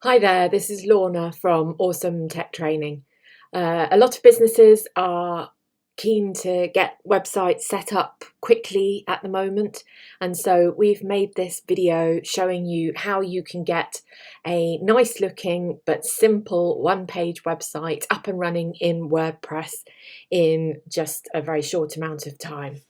Hi there, this is Lorna from Awesome Tech Training. A lot of businesses are keen to get websites set up quickly at the moment, and so we've made this video showing you how you can get a nice looking but simple one-page website up and running in WordPress in just a very short amount of time.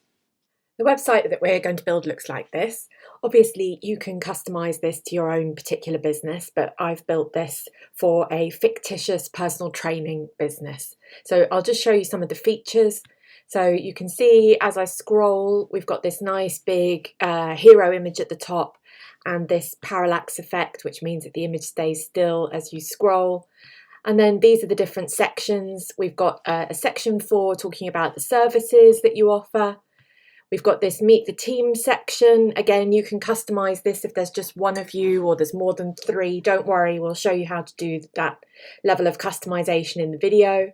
The website that we're going to build looks like this. Obviously, you can customize this to your own particular business, but I've built this for a fictitious personal training business. So I'll just show you some of the features. So you can see as I scroll, we've got this nice big hero image at the top and this parallax effect, which means that the image stays still as you scroll. And then these are the different sections. We've got a section for talking about the services that you offer. We've got this meet the team section. Again, you can customize this if there's just one of you or there's more than three. Don't worry, we'll show you how to do that level of customization in the video.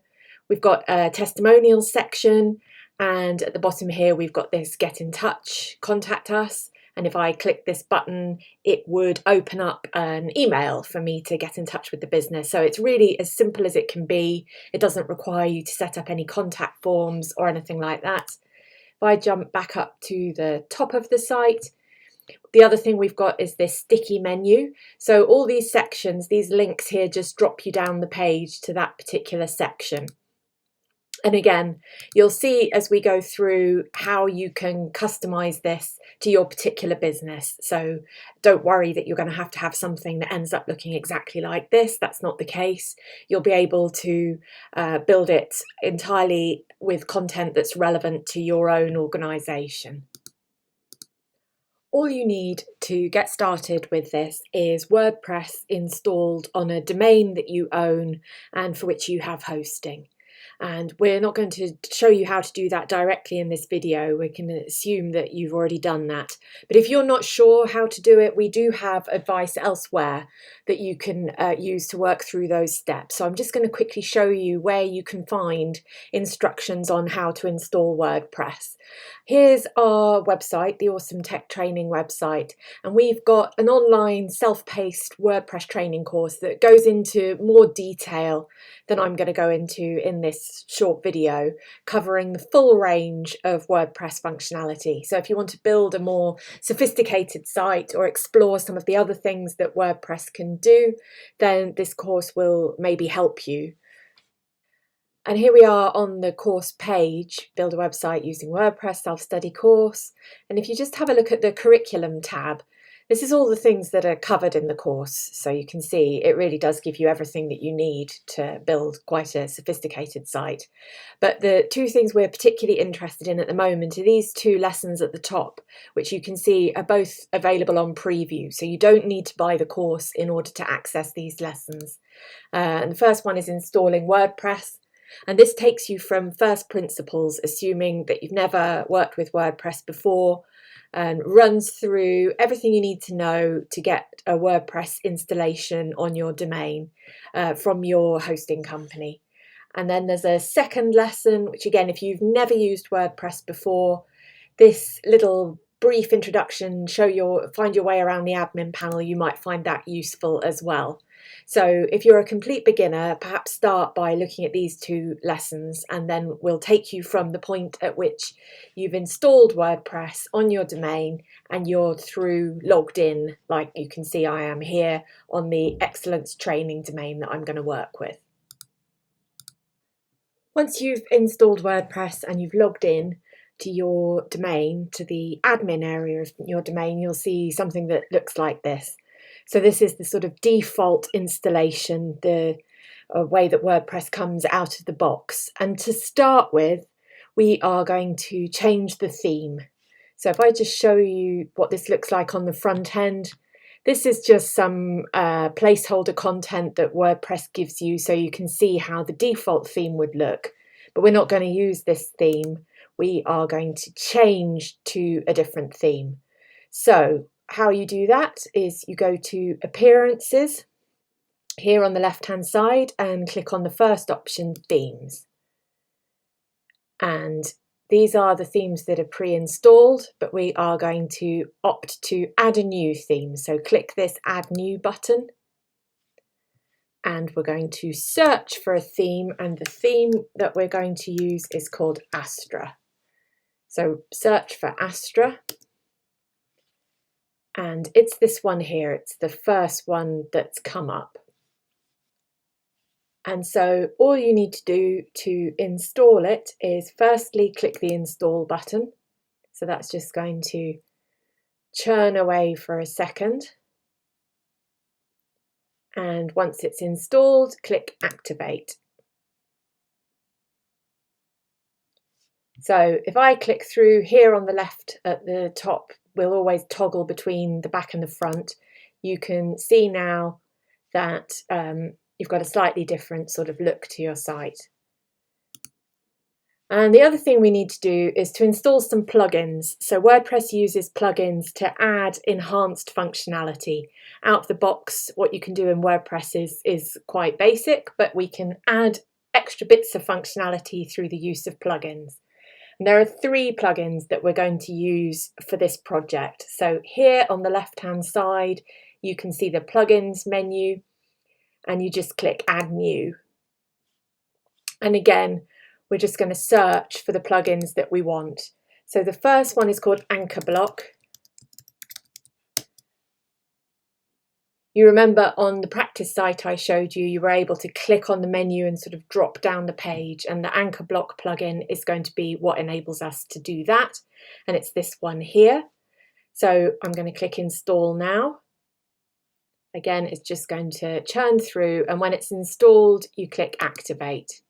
We've got a testimonials section, and at the bottom here we've got this get in touch, contact us. And if I click this button, it would open up an email for me to get in touch with the business. So it's really as simple as it can be. It doesn't require you to set up any contact forms or anything like that. If I jump back up to the top of the site, the other thing we've got is this sticky menu. So all these sections, these links here just drop you down the page to that particular section. And again, you'll see as we go through how you can customize this to your particular business. So don't worry that you're going to have something that ends up looking exactly like this. That's not the case. You'll be able to build it entirely with content that's relevant to your own organization. All you need to get started with this is WordPress installed on a domain that you own and for which you have hosting. And we're not going to show you how to do that directly in this video. We can assume that you've already done that. But if you're not sure how to do it, we do have advice elsewhere that you can use to work through those steps. So I'm just going to quickly show you where you can find instructions on how to install WordPress. Here's our website, the Awesome Tech Training website, and we've got an online self-paced WordPress training course that goes into more detail than I'm going to go into in this short video, covering the full range of WordPress functionality. So if you want to build a more sophisticated site or explore some of the other things that WordPress can do, then this course will maybe help you. And here we are on the course page, build a website using WordPress, self-study course. And if you just have a look at the curriculum tab, this is all the things that are covered in the course. So you can see it really does give you everything that you need to build quite a sophisticated site. But the two things we're particularly interested in at the moment are these two lessons at the top, which you can see are both available on preview. So you don't need to buy the course in order to access these lessons. And the first one is installing WordPress. And this takes you from first principles, assuming that you've never worked with WordPress before, and runs through everything you need to know to get a WordPress installation on your domain from your hosting company. And then there's a second lesson, which again, if you've never used WordPress before, this little brief introduction, find your way around the admin panel, you might find that useful as well. So if you're a complete beginner, perhaps start by looking at these two lessons, and then we'll take you from the point at which you've installed WordPress on your domain and you're logged in, like you can see I am here on the Excellence Training domain that I'm going to work with. Once you've installed WordPress and you've logged in to your domain, to the admin area of your domain, you'll see something that looks like this. So this is the sort of default installation, the way that WordPress comes out of the box. And to start with, we are going to change the theme. So if I just show you what this looks like on the front end, this is just some placeholder content that WordPress gives you so you can see how the default theme would look. But we're not going to use this theme. We are going to change to a different theme. So how you do that is you go to Appearances here on the left-hand side and click on the first option, Themes. And these are the themes that are pre-installed, but we are going to opt to add a new theme. So click this Add New button. and we're going to search for a theme, and the theme that we're going to use is called Astra. So search for Astra, and it's this one here. It's the first one that's come up. And so all you need to do to install it is firstly click the install button. So that's just going to churn away for a second. And once it's installed, click activate. So if I click through here on the left at the top, we'll always toggle between the back and the front. You can see now that you've got a slightly different sort of look to your site. And the other thing we need to do is to install some plugins. So WordPress uses plugins to add enhanced functionality. Out of the box, what you can do in WordPress is quite basic, but we can add extra bits of functionality through the use of plugins. And there are 3 plugins that we're going to use for this project. So here on the left-hand side, you can see the plugins menu, and you just click add new. And again, we're just going to search for the plugins that we want. So the first one is called Anchor Block. You remember on the practice site I showed you, you were able to click on the menu and sort of drop down the page, and the Anchor Block plugin is going to be what enables us to do that. And it's this one here. So I'm going to click install now. Again, it's just going to churn through, and when it's installed, you click activate.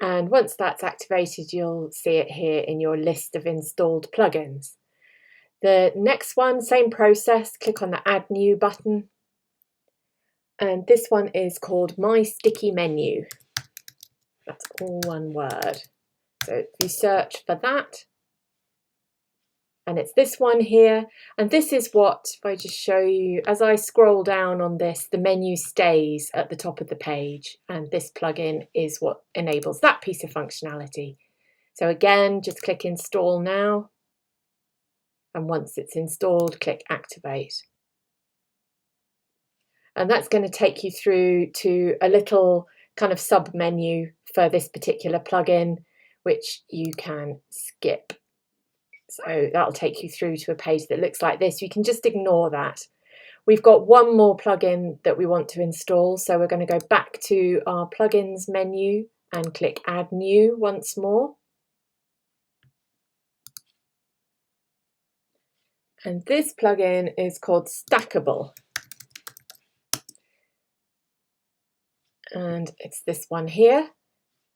And once that's activated, you'll see it here in your list of installed plugins. The next one, same process, click on the add new button. And this one is called My Sticky Menu. That's all one word. So if you search for that, and it's this one here. And this is what, if I just show you, as I scroll down on this, the menu stays at the top of the page. And this plugin is what enables that piece of functionality. So again, just click install now. And once it's installed, click activate. And that's going to take you through to a little kind of sub menu for this particular plugin, which you can skip. So that'll take you through to a page that looks like this. You can just ignore that. We've got one more plugin that we want to install. So we're going to go back to our plugins menu and click add new once more. And this plugin is called Stackable. And it's this one here.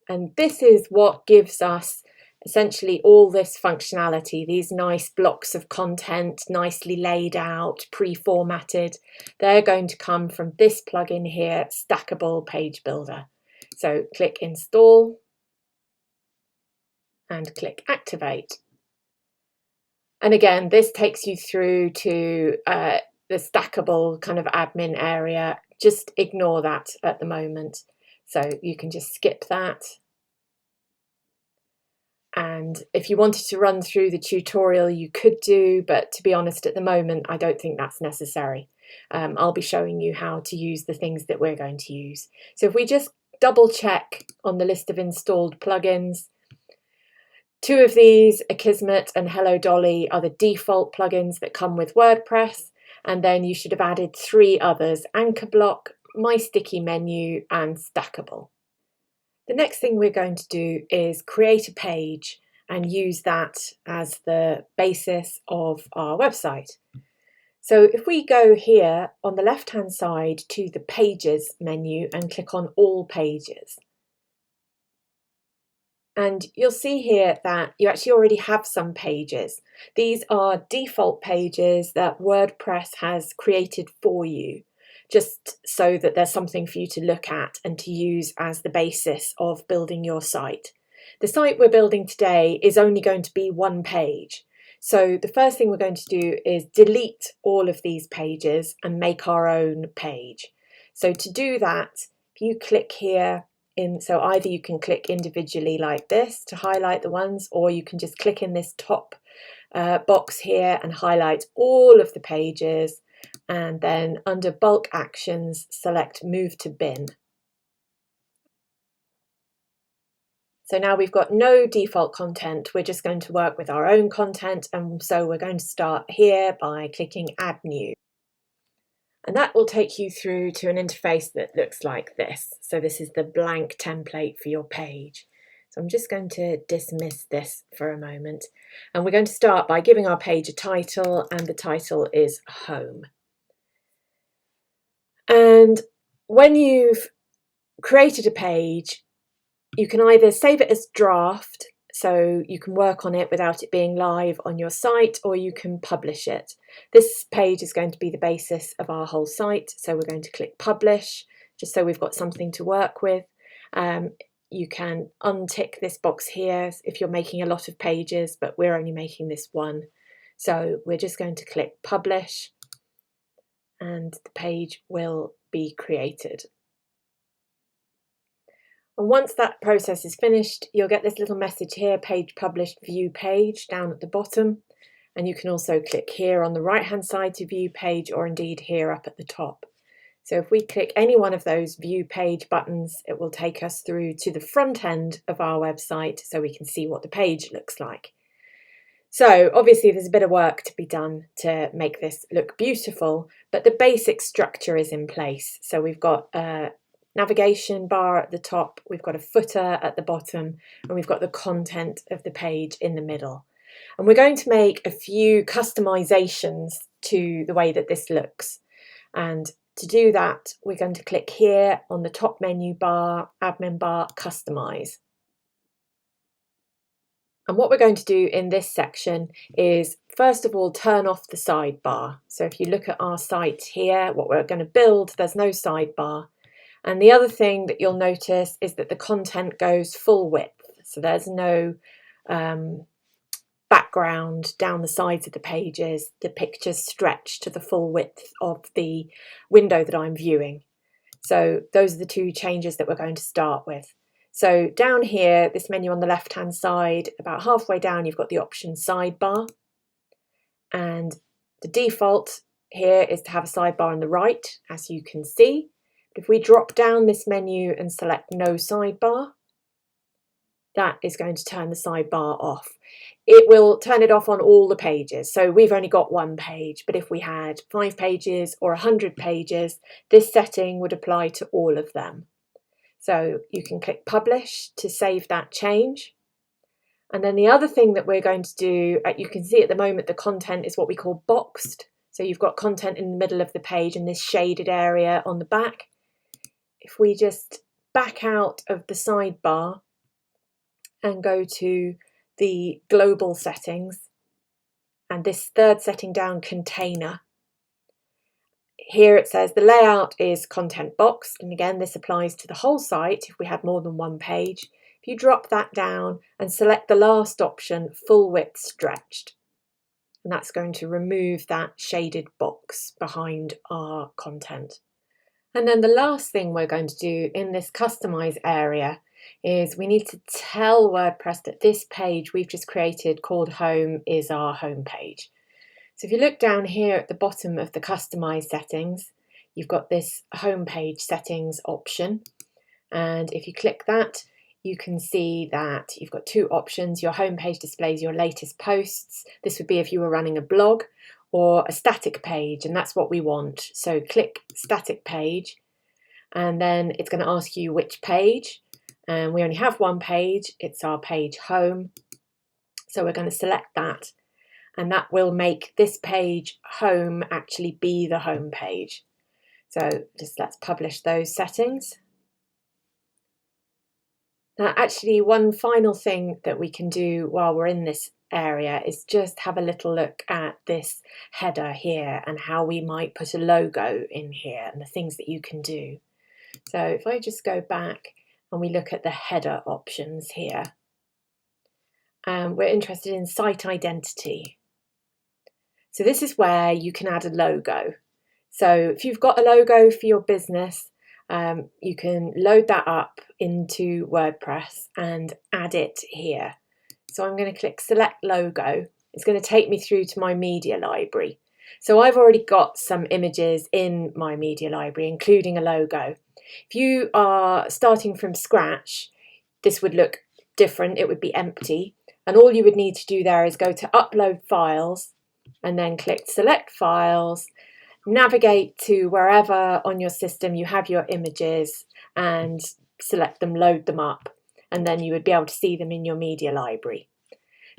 And this is what gives us essentially all this functionality, these nice blocks of content, nicely laid out, pre-formatted. They're going to come from this plugin here, Stackable Page Builder. So click install and click activate. And again, this takes you through to the Stackable kind of admin area. Just ignore that at the moment. So you can just skip that. And if you wanted to run through the tutorial, you could do, but to be honest, at the moment, I don't think that's necessary. I'll be showing you how to use the things that we're going to use. So if we just double check on the list of installed plugins, 2 of these, Akismet and Hello Dolly, are the default plugins that come with WordPress. And then you should have added 3 others, Anchor Block, My Sticky Menu, and Stackable. The next thing we're going to do is create a page and use that as the basis of our website. So if we go here on the left-hand side to the Pages menu and click on All Pages, and you'll see here that you actually already have some pages. These are default pages that WordPress has created for you, just so that there's something for you to look at and to use as the basis of building your site. The site we're building today is only going to be one page. So the first thing we're going to do is delete all of these pages and make our own page. So to do that, if you click here, so either you can click individually like this to highlight the ones, or you can just click in this top box here and highlight all of the pages and then under bulk actions, select move to bin. So now we've got no default content, we're just going to work with our own content, and so we're going to start here by clicking add new. And that will take you through to an interface that looks like this. So this is the blank template for your page. So I'm just going to dismiss this for a moment. And we're going to start by giving our page a title, and the title is Home. And when you've created a page, you can either save it as draft, so you can work on it without it being live on your site, or you can publish it. This page is going to be the basis of our whole site, so we're going to click publish, just so we've got something to work with. You can untick this box here if you're making a lot of pages, but we're only making this one. So we're just going to click publish, and the page will be created. And once that process is finished, you'll get this little message here, page published, view page, down at the bottom. And you can also click here on the right-hand side to view page, or indeed here up at the top. So if we click any one of those view page buttons, it will take us through to the front end of our website so we can see what the page looks like. So obviously there's a bit of work to be done to make this look beautiful, but the basic structure is in place. So we've got a navigation bar at the top, we've got a footer at the bottom, and we've got the content of the page in the middle. And we're going to make a few customizations to the way that this looks. And to do that, we're going to click here on the top menu bar, admin bar, customize. And what we're going to do in this section is, first of all, turn off the sidebar. So if you look at our site here, what we're going to build, there's no sidebar. And the other thing that you'll notice is that the content goes full width. So there's no background down the sides of the pages. The pictures stretch to the full width of the window that I'm viewing. So those are the two changes that we're going to start with. So down here, this menu on the left-hand side, about halfway down, you've got the option sidebar. And the default here is to have a sidebar on the right, as you can see. If we drop down this menu and select no sidebar, that is going to turn the sidebar off. It will turn it off on all the pages. So we've only got one page, but if we had 5 pages or 100 pages, this setting would apply to all of them. So you can click publish to save that change. And then the other thing that we're going to do, you can see at the moment the content is what we call boxed. So you've got content in the middle of the page and this shaded area on the back. If we just back out of the sidebar and go to the global settings, and this third setting down, container, here it says the layout is content boxed, and again this applies to the whole site if we had more than one page. If you drop that down and select the last option, full width stretched, and that's going to remove that shaded box behind our content. And then the last thing we're going to do in this customize area is we need to tell WordPress that this page we've just created called home is our home page. So if you look down here at the bottom of the customize settings, you've got this home page settings option. And if you click that, you can see that you've got 2 options. Your home page displays your latest posts. This would be if you were running a blog, or a static page, and that's what we want. So click static page, and then it's going to ask you which page. And we only have one page, it's our page home. So we're going to select that, and that will make this page home actually be the home page. So just let's publish those settings. Now actually one final thing that we can do while we're in this area is just have a little look at this header here and how we might put a logo in here and the things that you can do. So if I just go back and we look at the header options here, we're interested in site identity. So this is where you can add a logo. So if you've got a logo for your business, you can load that up into WordPress and add it here. So I'm going to click select logo. It's going to take me through to my media library. So I've already got some images in my media library, including a logo. If you are starting from scratch, this would look different. It would be empty. And all you would need to do there is go to Upload Files and then click Select Files, navigate to wherever on your system you have your images and select them, load them up, and then you would be able to see them in your media library.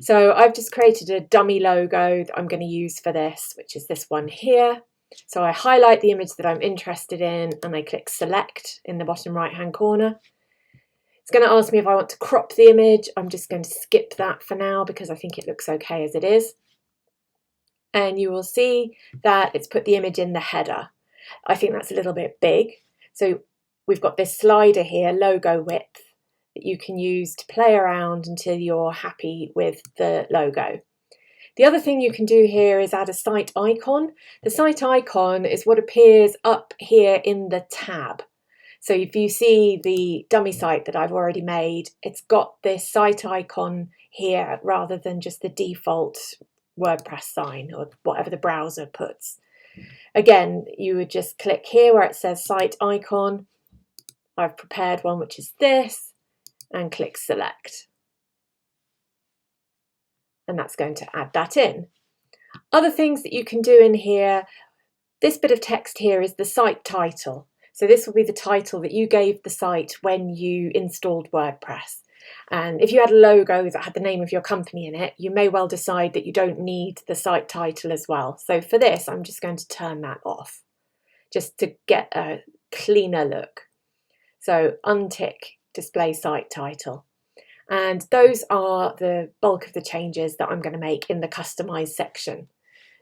So I've just created a dummy logo that I'm going to use for this, which is this one here. So I highlight the image that I'm interested in and I click Select in the bottom right hand corner. It's going to ask me if I want to crop the image. I'm just going to skip that for now because I think it looks okay as it is. And you will see that it's put the image in the header. I think that's a little bit big. So we've got this slider here, logo width, that you can use to play around until you're happy with the logo. The other thing you can do here is add a site icon. The site icon is what appears up here in the tab. So if you see the dummy site that I've already made, it's got this site icon here rather than just the default WordPress sign or whatever the browser puts. Again, you would just click here where it says site icon. I've prepared one which is this, and click Select. And that's going to add that in. Other things that you can do in here, this bit of text here is the site title. So this will be the title that you gave the site when you installed WordPress. And if you had a logo that had the name of your company in it, you may well decide that you don't need the site title as well. So for this, I'm just going to turn that off, just to get a cleaner look. So untick display site title. And those are the bulk of the changes that I'm going to make in the customize section.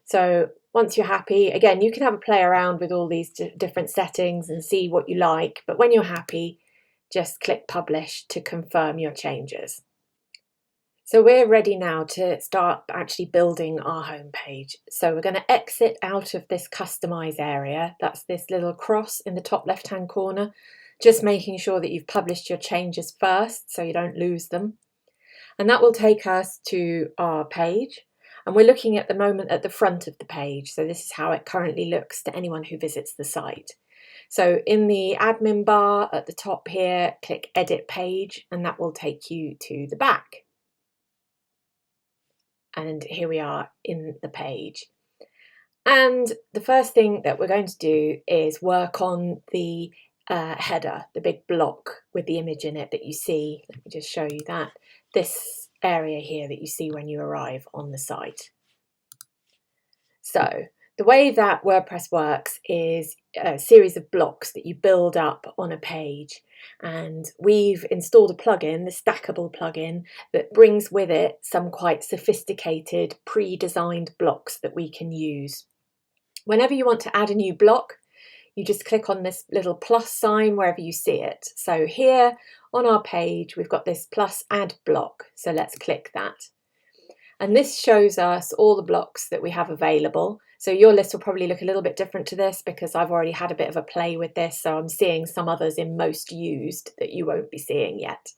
So once you're happy, again, you can have a play around with all these different settings and see what you like. But when you're happy, just click Publish to confirm your changes. So we're ready now to start actually building our homepage. So we're going to exit out of this Customize area. That's this little cross in the top left-hand corner. Just making sure that you've published your changes first so you don't lose them. And that will take us to our page. And we're looking at the moment at the front of the page. So this is how it currently looks to anyone who visits the site. So in the admin bar at the top here, click Edit Page, and that will take you to the back. And here we are in the page. And the first thing that we're going to do is work on the header, the big block with the image in it that you see. Let me just show you that. This area here that you see when you arrive on the site. So the way that WordPress works is a series of blocks that you build up on a page. And we've installed a plugin, the Stackable plugin, that brings with it some quite sophisticated pre-designed blocks that we can use. Whenever you want to add a new block, you just click on this little plus sign wherever you see it. So here on our page, we've got this plus add block. So let's click that. And this shows us all the blocks that we have available. So your list will probably look a little bit different to this because I've already had a bit of a play with this. So I'm seeing some others in most used that you won't be seeing yet.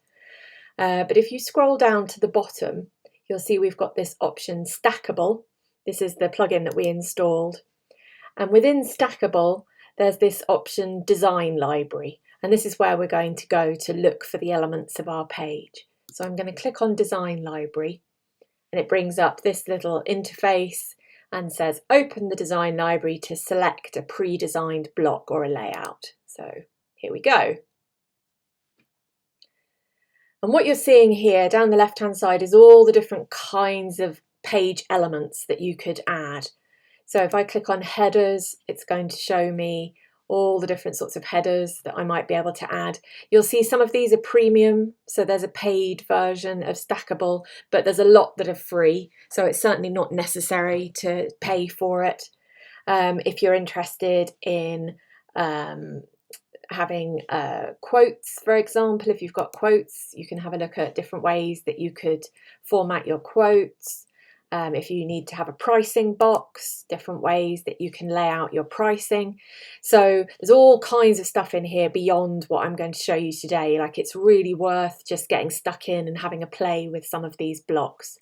But if you scroll down to the bottom, you'll see we've got this option Stackable. This is the plugin that we installed. And within Stackable, there's this option Design Library. And this is where we're going to go to look for the elements of our page. So I'm going to click on Design Library. And it brings up this little interface and says open the design library to select a pre-designed block or a layout. So here we go. And what you're seeing here down the left hand side is all the different kinds of page elements that you could add. So if I click on headers, it's going to show me all the different sorts of headers that I might be able to add. You'll see some of these are premium, so there's a paid version of Stackable, but there's a lot that are free, so it's certainly not necessary to pay for it. If you're interested in having quotes, for example, if you've got quotes, you can have a look at different ways that you could format your quotes. If you need to have a pricing box, different ways that you can lay out your pricing. So there's all kinds of stuff in here beyond what I'm going to show you today. Like, it's really worth just getting stuck in and having a play with some of these blocks.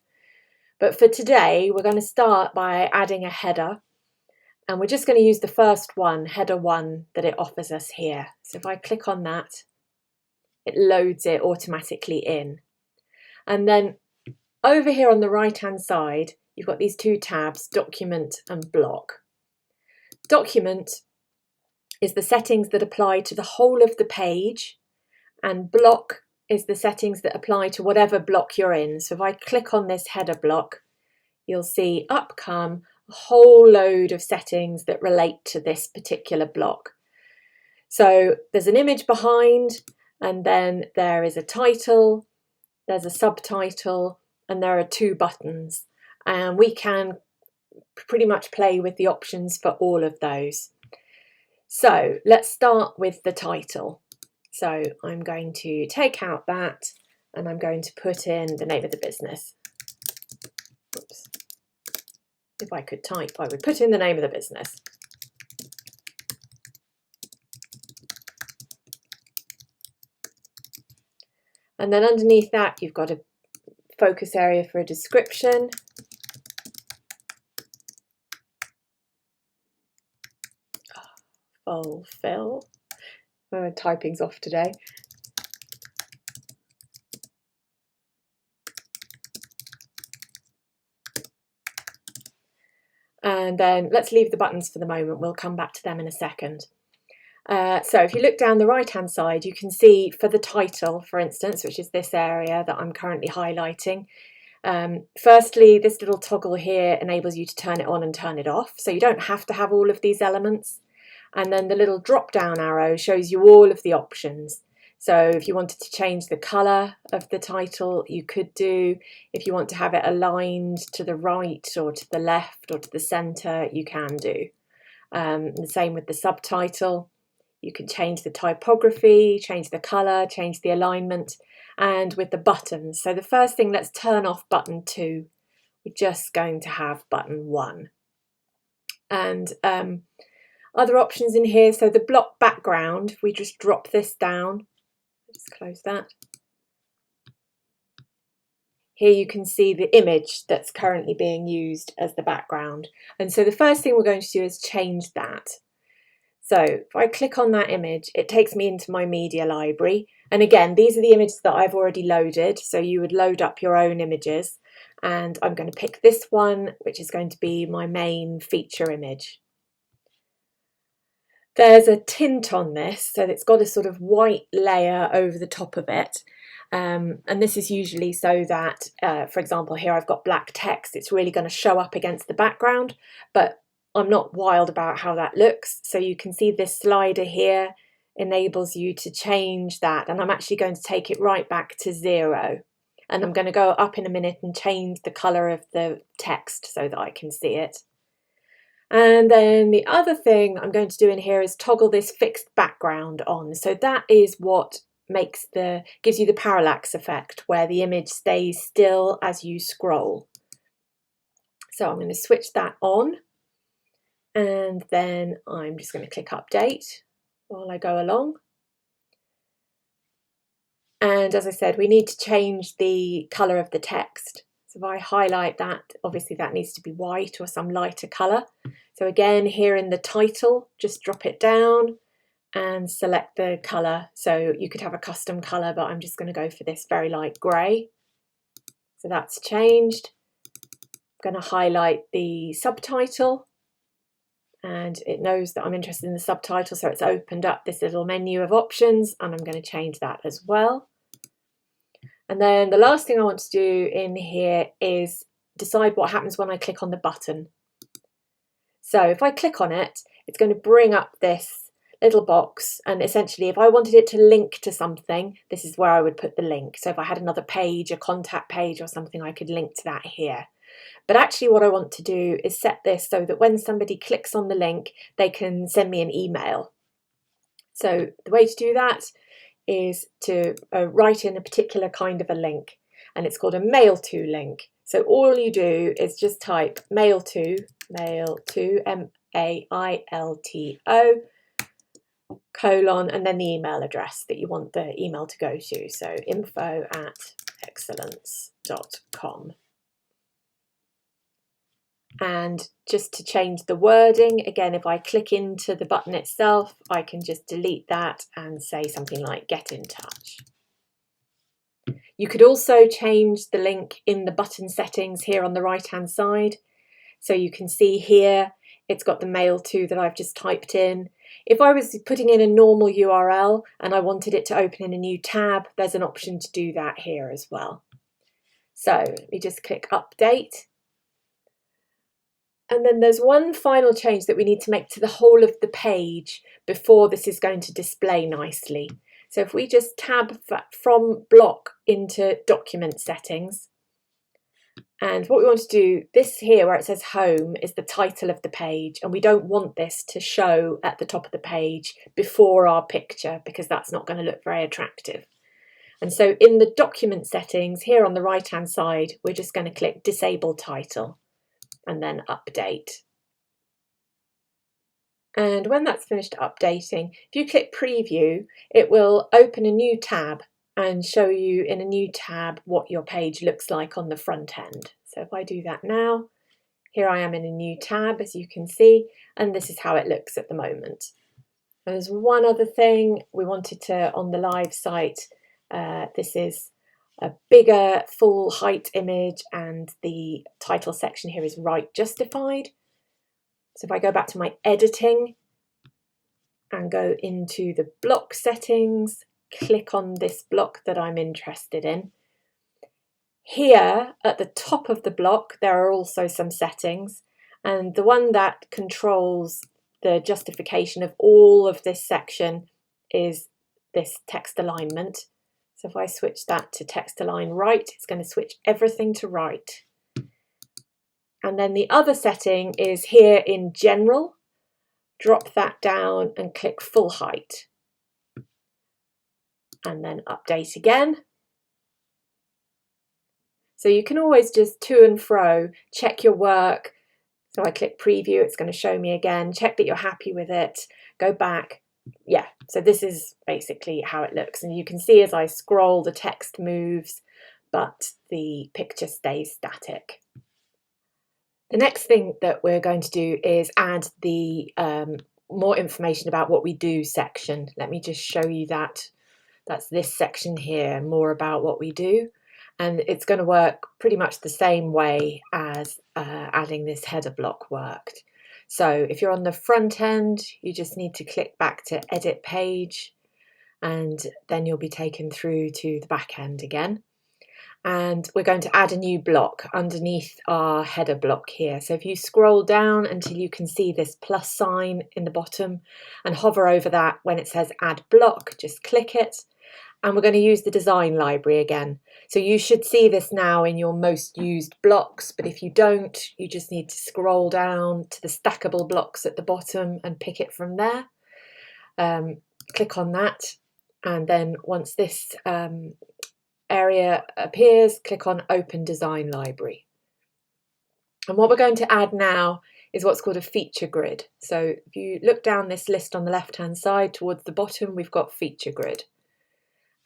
But for today, we're going to start by adding a header. And we're just going to use the first one, header 1, that it offers us here. So if I click on that, it loads it automatically in. And then over here on the right hand side, you've got these 2 tabs, Document and Block. Document is the settings that apply to the whole of the page, and Block is the settings that apply to whatever block you're in. So if I click on this header block, you'll see up come a whole load of settings that relate to this particular block. So there's an image behind, and then there is a title, there's a subtitle, and there are 2 buttons. And we can pretty much play with the options for all of those. So let's start with the title. So I'm going to take out that, and I'm going to put in the name of the business. Oops. If I could type, I would put in the name of the business. And then underneath that, you've got a focus area for a description. Fulfill. Typing's off today. And then let's leave the buttons for the moment. We'll come back to them in a second. So if you look down the right hand side, you can see for the title, for instance, which is this area that I'm currently highlighting. Firstly, this little toggle here enables you to turn it on and turn it off. So you don't have to have all of these elements. And then the little drop down arrow shows you all of the options. So if you wanted to change the colour of the title, you could do. If you want to have it aligned to the right or to the left or to the centre, you can do. The same with the subtitle. You can change the typography, change the colour, change the alignment, and with the buttons. So the first thing, let's turn off button 2. We're just going to have button 1. And other options in here, so the block background, if we just drop this down, just close that. Here you can see the image that's currently being used as the background. And so the first thing we're going to do is change that. So if I click on that image, it takes me into my media library. And again, these are the images that I've already loaded. So you would load up your own images. And I'm going to pick this one, which is going to be my main feature image. There's a tint on this, so it's got a sort of white layer over the top of it. And this is usually so that, for example, here I've got black text, it's really going to show up against the background, but I'm not wild about how that looks. So you can see this slider here enables you to change that. And I'm actually going to take it right back to 0. And I'm going to go up in a minute and change the colour of the text so that I can see it. And then the other thing I'm going to do in here is toggle this fixed background on. So that is what gives you the parallax effect, where the image stays still as you scroll. So I'm going to switch that on, and then I'm just going to click update while I go along. And as I said, we need to change the colour of the text. So if I highlight that, obviously that needs to be white or some lighter colour. So again, here in the title, just drop it down and select the colour. So you could have a custom colour, but I'm just going to go for this very light grey. So that's changed. I'm going to highlight the subtitle, and it knows that I'm interested in the subtitle, so it's opened up this little menu of options, and I'm going to change that as well. And then the last thing I want to do in here is decide what happens when I click on the button. So if I click on it, it's going to bring up this little box, and essentially if I wanted it to link to something, this is where I would put the link. So if I had another page, a contact page or something, I could link to that here. But actually what I want to do is set this so that when somebody clicks on the link, they can send me an email. So the way to do that is to write in a particular kind of a link, and it's called a mail to link. So all you do is just type mail to, M-A-I-L-T-O, colon, and then the email address that you want the email to go to. So info@excellence.com. And just to change the wording, again, if I click into the button itself, I can just delete that and say something like get in touch. You could also change the link in the button settings here on the right hand side. So you can see here, it's got the mail to that I've just typed in. If I was putting in a normal URL and I wanted it to open in a new tab, there's an option to do that here as well. So let me just click update. And then there's one final change that we need to make to the whole of the page before this is going to display nicely. So if we just tab from block into document settings, and what we want to do, this here where it says home is the title of the page, and we don't want this to show at the top of the page before our picture because that's not going to look very attractive. And so in the document settings here on the right hand side, we're just going to click disable title and then update. And when that's finished updating, if you click preview, it will open a new tab and show you in a new tab what your page looks like on the front end. So if I do that now, here I am in a new tab, as you can see, and this is how it looks at the moment. And there's one other thing we wanted to, on the live site, this is a bigger full height image and the title section here is right justified. So if I go back to my editing and go into the block settings, click on this block that I'm interested in. Here at the top of the block, there are also some settings, and the one that controls the justification of all of this section is this text alignment. So if I switch that to text align right, it's going to switch everything to right. And then the other setting is here in general. Drop that down and click full height. And then update again. So you can always just to and fro, check your work. So I click preview, it's going to show me again, check that you're happy with it, go back. Yeah, so this is basically how it looks. And you can see as I scroll, the text moves, but the picture stays static. The next thing that we're going to do is add the more information about what we do section. Let me just show you that. That's this section here, more about what we do. And it's going to work pretty much the same way as adding this header block worked. So if you're on the front end, you just need to click back to edit page, and then you'll be taken through to the back end again. And we're going to add a new block underneath our header block here. So if you scroll down until you can see this plus sign in the bottom and hover over that, when it says add block, just click it. And we're going to use the design library again. So you should see this now in your most used blocks, but if you don't, you just need to scroll down to the stackable blocks at the bottom and pick it from there. Click on that, and then once this area appears, click on Open Design Library. And what we're going to add now is what's called a feature grid. So if you look down this list on the left-hand side towards the bottom, we've got feature grid.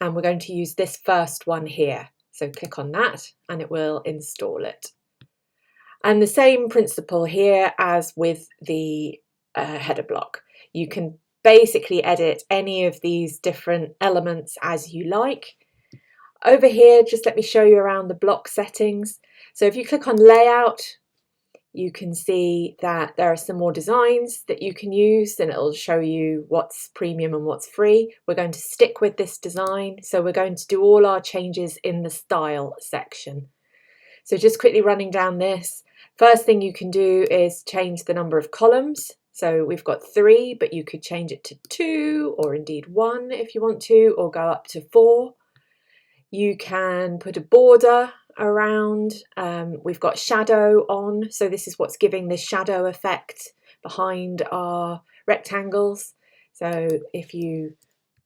And we're going to use this first one here. So click on that and it will install it. And the same principle here as with the header block. You can basically edit any of these different elements as you like. Over here, just let me show you around the block settings. So if you click on layout, you can see that there are some more designs that you can use, and it'll show you what's premium and what's free. We're going to stick with this design, so we're going to do all our changes in the style section. So just quickly running down this, first thing you can do is change the number of columns. So we've got 3, but you could change it to 2 or indeed 1 if you want to, or go up to 4. You can put a border around. We've got shadow on, so this is what's giving this shadow effect behind our rectangles. So if you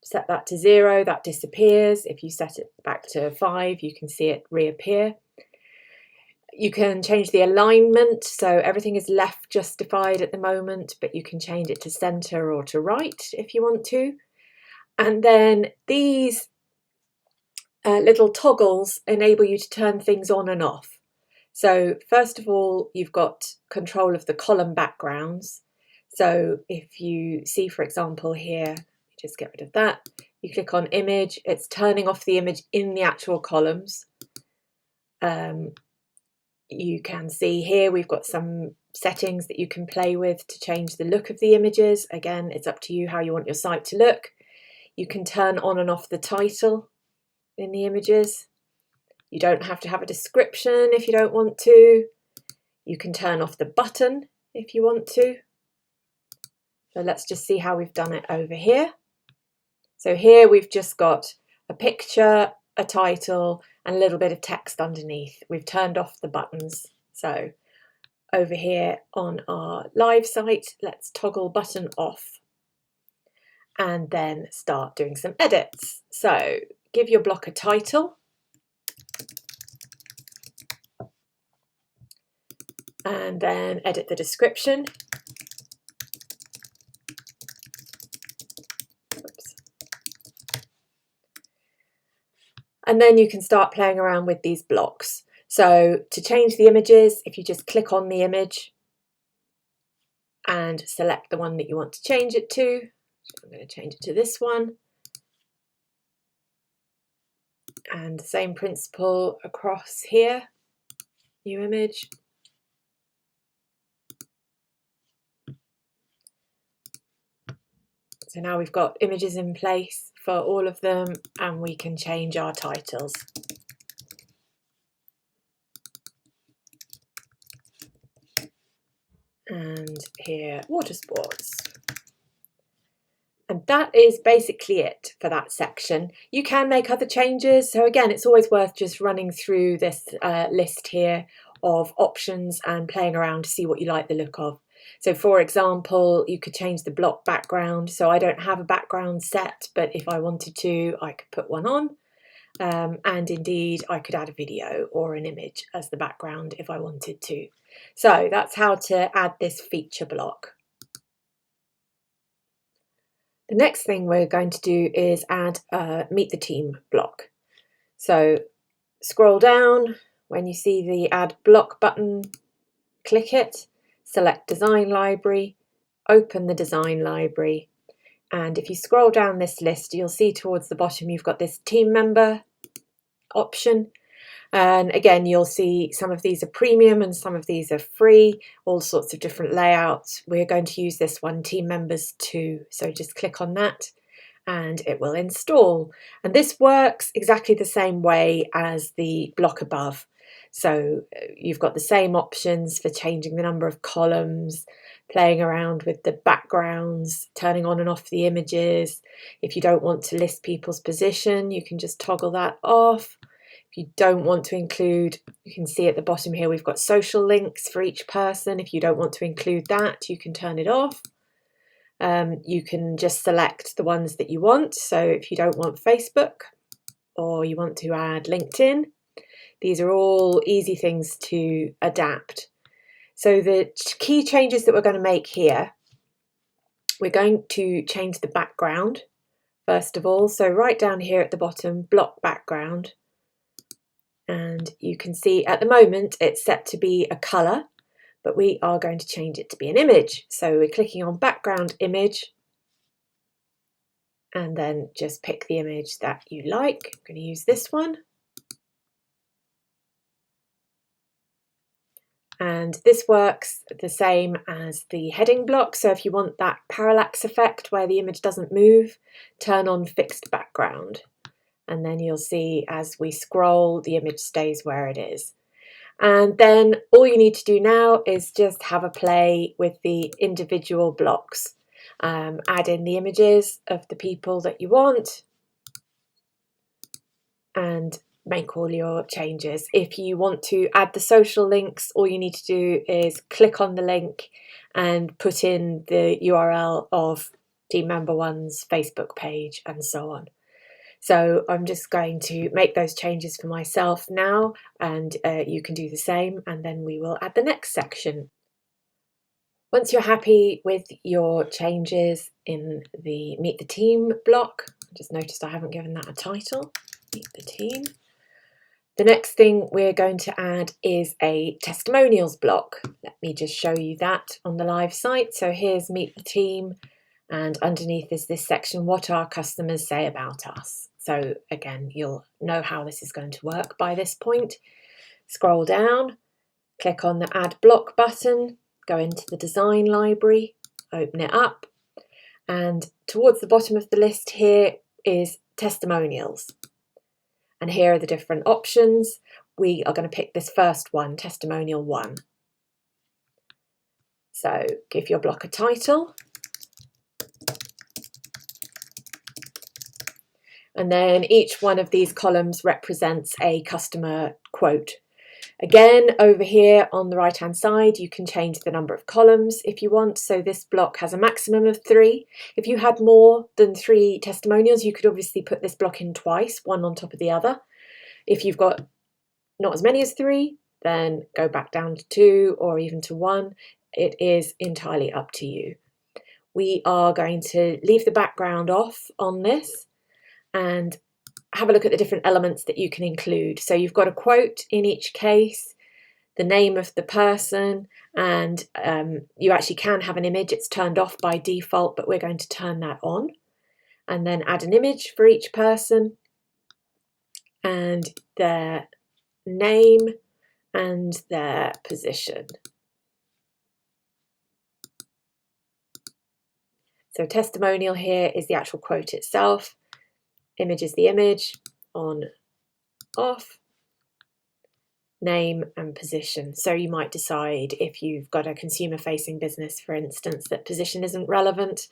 set that to 0, that disappears. If you set it back to 5, you can see it reappear. You can change the alignment, so everything is left justified at the moment, but you can change it to center or to right if you want to. And then these little toggles enable you to turn things on and off. So first of all, you've got control of the column backgrounds. So if you see, for example, here, just get rid of that. You click on image, it's turning off the image in the actual columns. You can see here we've got some settings that you can play with to change the look of the images. Again, it's up to you how you want your site to look. You can turn on and off the title in the images. You don't have to have a description if you don't want to. You can turn off the button if you want to. So let's just see how we've done it over here. So here we've just got a picture, a title, and a little bit of text underneath. We've turned off the buttons. So over here on our live site, let's toggle button off and then start doing some edits. So give your block a title. And then edit the description. Oops. And then you can start playing around with these blocks. So to change the images, if you just click on the image and select the one that you want to change it to, I'm going to change it to this one. And the same principle across here, new image. So now we've got images in place for all of them, and we can change our titles. And here, water sports. And that is basically it for that section. You can make other changes. So again, it's always worth just running through this list here of options and playing around to see what you like the look of. So for example, you could change the block background. So I don't have a background set, but if I wanted to, I could put one on. And indeed, I could add a video or an image as the background if I wanted to. So that's how to add this feature block. The next thing we're going to do is add a Meet the Team block. So scroll down, when you see the Add Block button, click it, select Design Library, open the Design Library, and if you scroll down this list, you'll see towards the bottom you've got this Team Member option. And again, you'll see some of these are premium and some of these are free, all sorts of different layouts. We're going to use this one, Team Members 2. So just click on that and it will install. And this works exactly the same way as the block above. So you've got the same options for changing the number of columns, playing around with the backgrounds, turning on and off the images. If you don't want to list people's position, you can just toggle that off. If you don't want to include, you can see at the bottom here, we've got social links for each person. If you don't want to include that, you can turn it off. You can just select the ones that you want. So if you don't want Facebook or you want to add LinkedIn, these are all easy things to adapt. So the key changes that we're going to make here, we're going to change the background first of all. So right down here at the bottom, block background. And you can see at the moment it's set to be a colour, but we are going to change it to be an image. So we're clicking on background image and then just pick the image that you like. I'm going to use this one. And this works the same as the heading block. So if you want that parallax effect where the image doesn't move, turn on fixed background. And then you'll see as we scroll, the image stays where it is. And then all you need to do now is just have a play with the individual blocks. Add in the images of the people that you want and make all your changes. If you want to add the social links, all you need to do is click on the link and put in the URL of Team Member 1's Facebook page and so on. So I'm just going to make those changes for myself now, and you can do the same, and then we will add the next section. Once you're happy with your changes in the Meet the Team block, I just noticed I haven't given that a title, Meet the Team, The next thing we're going to add is a testimonials block. Let me just show you that on the live site. So here's Meet the Team, and underneath is this section, what our customers say about us. So again, you'll know how this is going to work by this point. Scroll down, click on the Add Block button, go into the design library, open it up, and towards the bottom of the list here is testimonials. And here are the different options. We are going to pick this first one, testimonial 1. So give your block a title. And then each one of these columns represents a customer quote. Again, over here on the right hand side, you can change the number of columns if you want. So this block has a maximum of 3. If you had more than 3 testimonials, you could obviously put this block in twice, one on top of the other. If you've got not as many as 3, then go back down to 2 or even to 1. It is entirely up to you. We are going to leave the background off on this and have a look at the different elements that you can include. So you've got a quote in each case, the name of the person, and you actually can have an image. It's turned off by default, but we're going to turn that on. And then add an image for each person, and their name and their position. So testimonial here is the actual quote itself. Image is the image, on, off, name and position. So you might decide, if you've got a consumer facing business, for instance, that position isn't relevant.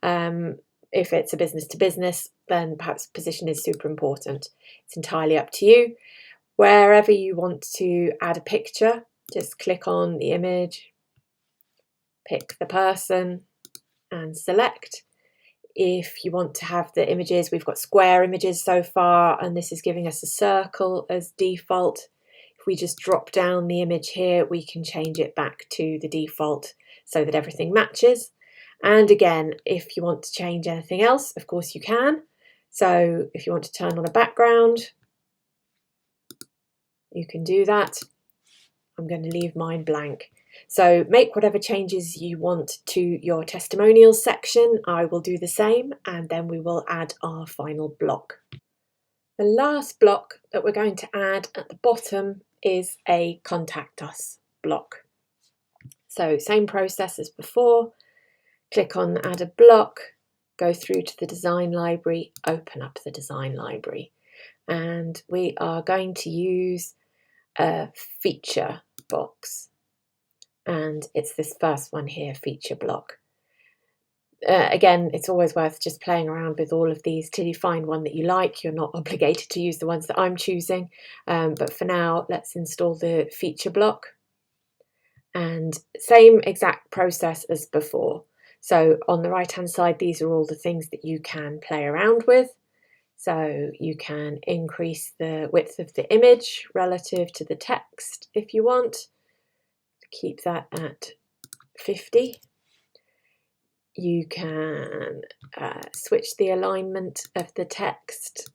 If it's a business to business, then perhaps position is super important. It's entirely up to you. Wherever you want to add a picture, just click on the image, pick the person and select. If you want to have the images, we've got square images so far, and this is giving us a circle as default. If we just drop down the image here, we can change it back to the default so that everything matches. And again, if you want to change anything else, of course you can. So if you want to turn on a background, you can do that. I'm going to leave mine blank. So make whatever changes you want to your testimonials section. I will do the same, and then we will add our final block. The last block that we're going to add at the bottom is a contact us block. So same process as before. Click on add a block, go through to the design library, open up the design library, and we are going to use a feature box, and it's this first one here, feature block. Again, it's always worth just playing around with all of these till you find one that you like. You're not obligated to use the ones that I'm choosing, but for now let's install the feature block, and same exact process as before. So on the right hand side, these are all the things that you can play around with. So you can increase the width of the image relative to the text if you want. Keep that at 50. You can switch the alignment of the text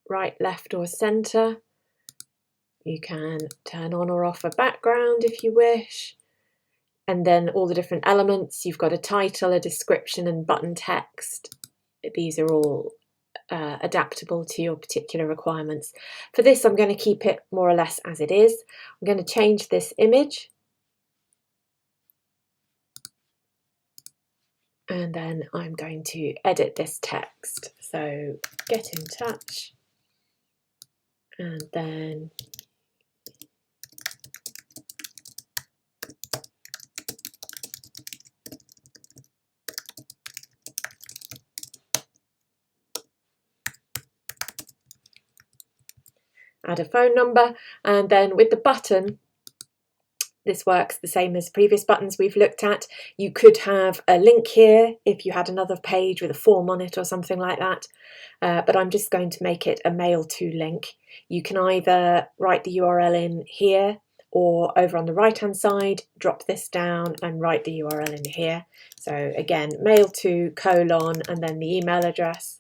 right, left or centre. You can turn on or off a background if you wish. And then all the different elements, you've got a title, a description and button text. These are all adaptable to your particular requirements. For this, I'm going to keep it more or less as it is. I'm going to change this image. And then I'm going to edit this text. So get in touch. And then add a phone number, and then with the button, this works the same as previous buttons we've looked at. You could have a link here if you had another page with a form on it or something like that, but I'm just going to make it a mail to link. You can either write the URL in here, or over on the right hand side, drop this down and write the URL in here. So again, mail to : and then the email address.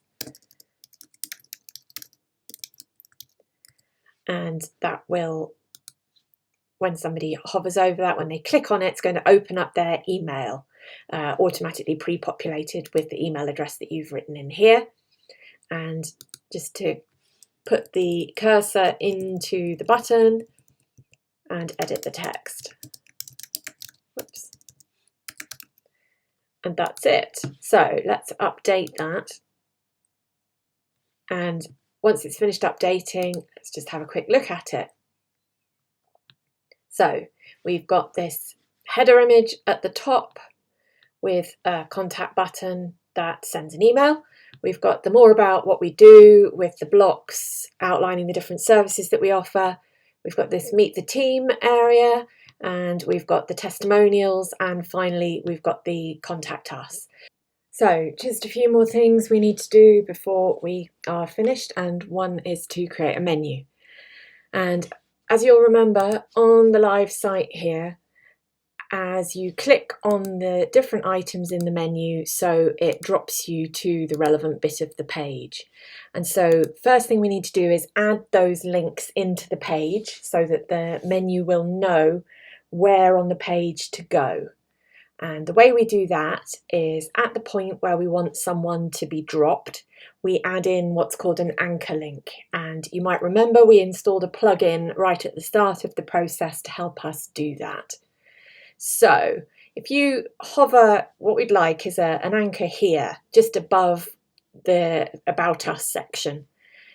and that will, when somebody hovers over that, when they click on it, it's going to open up their email, automatically pre-populated with the email address that you've written in here. And just to put the cursor into the button and edit the text. Whoops. And that's it. So let's update that. And once it's finished updating, let's just have a quick look at it. So we've got this header image at the top with a contact button that sends an email. We've got the more about what we do with the blocks outlining the different services that we offer. We've got this meet the team area, and we've got the testimonials, and finally we've got the contact us. So just a few more things we need to do before we are finished, and one is to create a menu. And as you'll remember, on the live site here, as you click on the different items in the menu, so it drops you to the relevant bit of the page. And so first thing we need to do is add those links into the page so that the menu will know where on the page to go. And the way we do that is at the point where we want someone to be dropped, we add in what's called an anchor link. And you might remember we installed a plugin right at the start of the process to help us do that. So if you hover, what we'd like is an anchor here, just above the About Us section.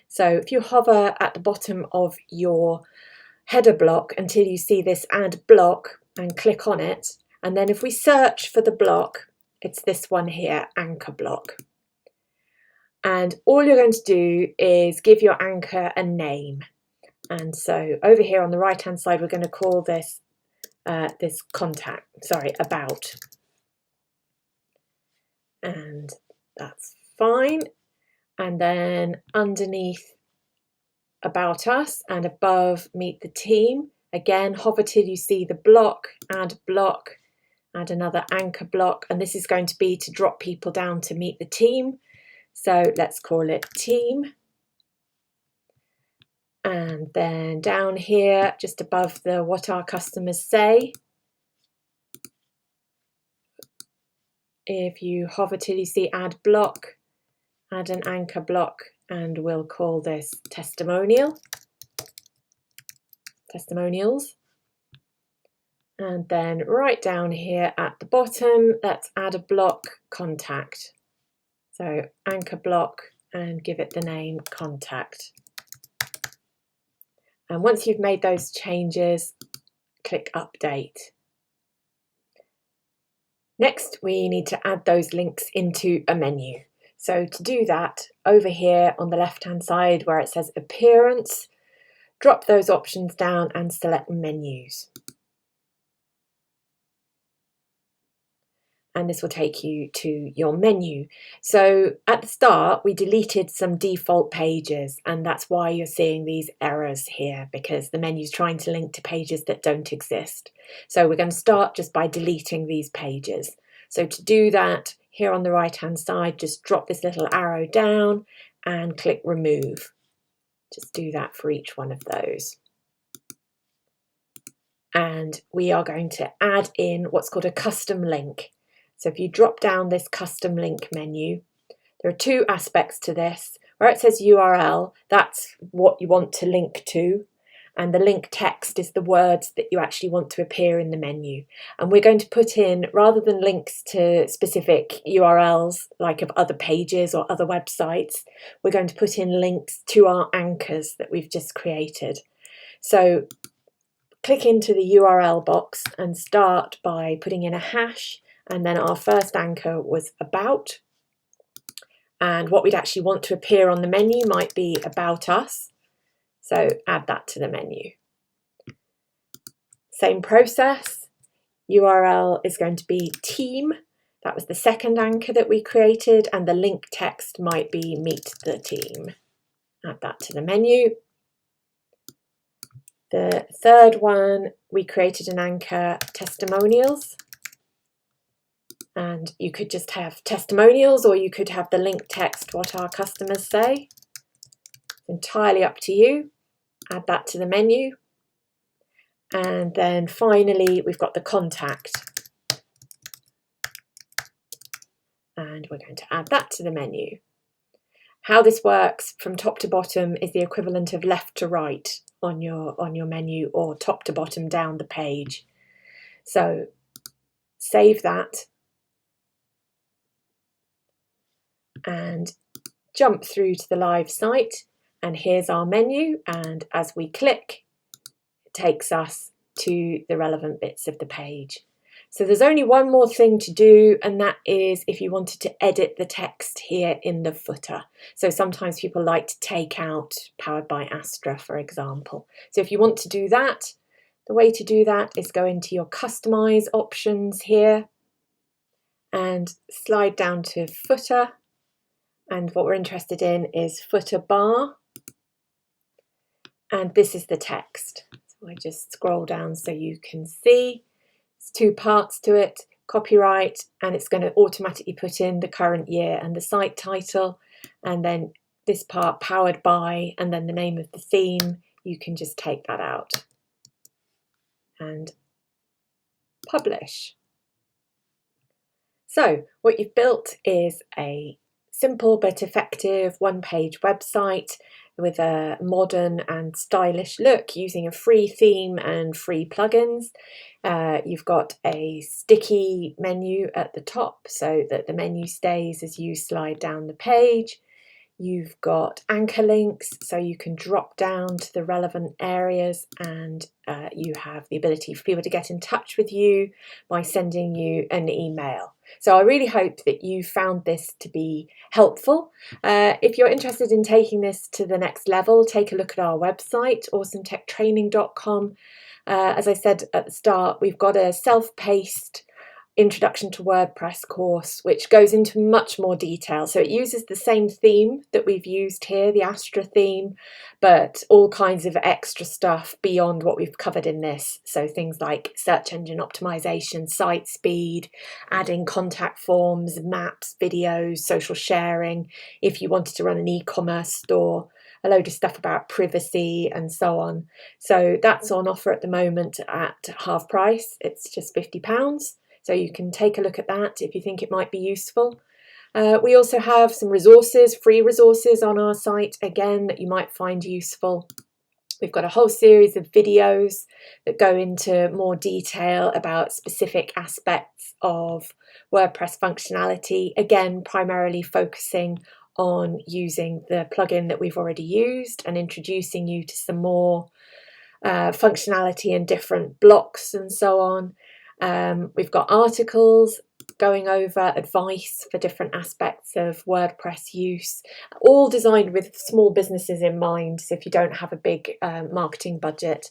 So if you hover at the bottom of your header block until you see this add block and click on it, and then if we search for the block, it's this one here, anchor block. And all you're going to do is give your anchor a name. And so over here on the right hand side, we're going to call this about. And that's fine. And then underneath About Us and above Meet the Team, again, hover till you see the block, add another anchor block, and this is going to be to drop people down to Meet the Team. So let's call it Team. And then down here, just above the What Our Customers Say, if you hover till you see add block, add an anchor block, and we'll call this Testimonials. And then right down here at the bottom, let's add a block, contact. So anchor block and give it the name contact. And once you've made those changes, click update. Next, we need to add those links into a menu. So to do that, over here on the left-hand side where it says Appearance, drop those options down and select Menus. And this will take you to your menu. So at the start, we deleted some default pages, and that's why you're seeing these errors here, because the menu's trying to link to pages that don't exist. So we're going to start just by deleting these pages. So to do that, here on the right-hand side, just drop this little arrow down and click Remove. Just do that for each one of those. And we are going to add in what's called a custom link. So if you drop down this custom link menu, there are two aspects to this. Where it says URL, that's what you want to link to. And the link text is the words that you actually want to appear in the menu. And we're going to put in, rather than links to specific URLs, like of other pages or other websites, we're going to put in links to our anchors that we've just created. So click into the URL box and start by putting in a hash. And then our first anchor was about. And what we'd actually want to appear on the menu might be About Us. So add that to the menu. Same process. URL is going to be team. That was the second anchor that we created. And the link text might be Meet the Team. Add that to the menu. The third one, we created an anchor, Testimonials. And you could just have testimonials, or you could have the link text, What Our Customers Say. It's entirely up to you. add that to the menu. And then finally, we've got the contact. And we're going to add that to the menu. How this works from top to bottom is the equivalent of left to right on your menu, or top to bottom down the page. So save that and jump through to the live site, and here's our menu, and as we click, it takes us to the relevant bits of the page. So there's only one more thing to do, and that is if you wanted to edit the text here in the footer. So sometimes people like to take out powered by Astra, for example. So if you want to do that, the way to do that is go into your customize options here and slide down to footer. And what we're interested in is footer bar. And this is the text. So I just scroll down so you can see. There's two parts to it, copyright, and it's going to automatically put in the current year and the site title. And then this part, powered by, and then the name of the theme, you can just take that out and publish. So what you've built is a simple but effective one-page website with a modern and stylish look using a free theme and free plugins. You've got a sticky menu at the top so that the menu stays as you slide down the page. You've got anchor links so you can drop down to the relevant areas, and you have the ability for people to get in touch with you by sending you an email. So I really hope that you found this to be helpful. If you're interested in taking this to the next level, take a look at our website, awesometechtraining.com. As I said at the start, we've got a self-paced Introduction to WordPress course, which goes into much more detail. So it uses the same theme that we've used here, the Astra theme, but all kinds of extra stuff beyond what we've covered in this. So things like search engine optimization, site speed, adding contact forms, maps, videos, social sharing, if you wanted to run an e-commerce store, a load of stuff about privacy and so on. So that's on offer at the moment at half price. It's just £50. So you can take a look at that if you think it might be useful. We also have some resources, free resources on our site, again, that you might find useful. We've got a whole series of videos that go into more detail about specific aspects of WordPress functionality, again, primarily focusing on using the plugin that we've already used and introducing you to some more functionality and different blocks and so on. We've got articles going over advice for different aspects of WordPress use, all designed with small businesses in mind, so if you don't have a big marketing budget.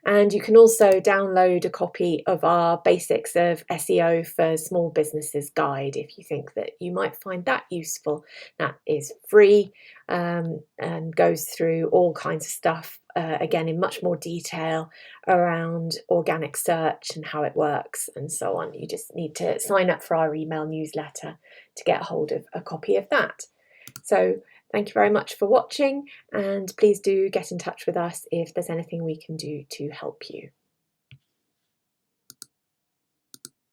And you can also download a copy of our Basics of SEO for Small Businesses guide if you think that you might find that useful. That is free and goes through all kinds of stuff, again in much more detail around organic search and how it works and so on. You just need to sign up for our email newsletter to get hold of a copy of that. So thank you very much for watching, and please do get in touch with us if there's anything we can do to help you.